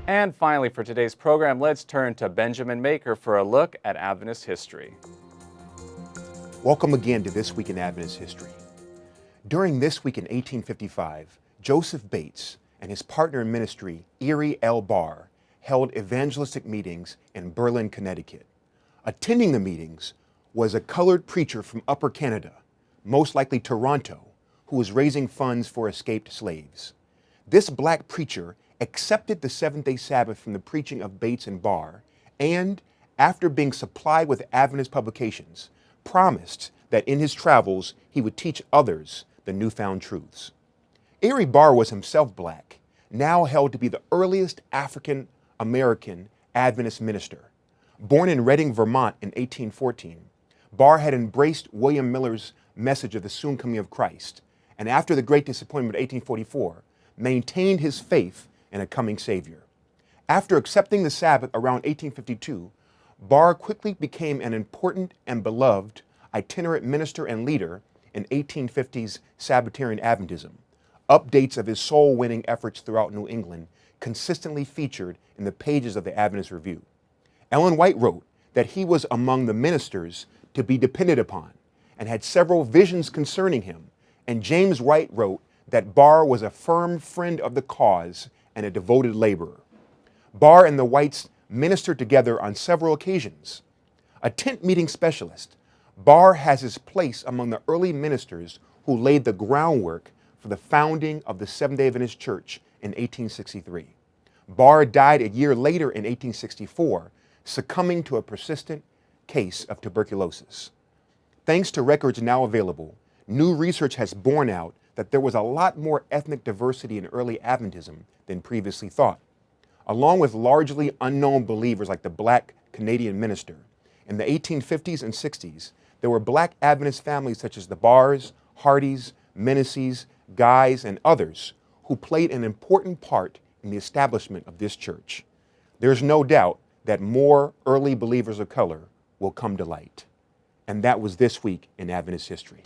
And finally, for today's program, let's turn to Benjamin Maker for a look at Adventist history. Welcome again to This Week in Adventist History. During This Week in 1855, Joseph Bates and his partner in ministry, Erie L. Barr, held evangelistic meetings in Berlin, Connecticut. Attending the meetings was a colored preacher from Upper Canada, most likely Toronto, who was raising funds for escaped slaves. This black preacher accepted the seventh-day Sabbath from the preaching of Bates and Barr, and, after being supplied with Adventist publications, promised that in his travels he would teach others the newfound truths. Erie Barr was himself black, now held to be the earliest African American Adventist minister. Born in Reading, Vermont in 1814, Barr had embraced William Miller's message of the soon coming of Christ, and after the Great Disappointment of 1844, maintained his faith in a coming Savior. After accepting the Sabbath around 1852, Barr quickly became an important and beloved itinerant minister and leader in 1850s Sabbatarian Adventism. Updates of his soul-winning efforts throughout New England consistently featured in the pages of the Adventist Review. Ellen White wrote that he was among the ministers to be depended upon and had several visions concerning him, and James White wrote that Barr was a firm friend of the cause and a devoted laborer. Barr and the Whites ministered together on several occasions. A tent meeting specialist, Barr has his place among the early ministers who laid the groundwork for the founding of the Seventh-day Adventist Church in 1863. Barr died a year later in 1864, succumbing to a persistent case of tuberculosis. Thanks to records now available, new research has borne out that there was a lot more ethnic diversity in early Adventism than previously thought. Along with largely unknown believers like the black Canadian minister, in the 1850s and 60s, there were black Adventist families such as the Barrs, Hardys, Mennesees, Guys, and others who played an important part in the establishment of this church. There's no doubt that more early believers of color will come to light. And that was This Week in Adventist History.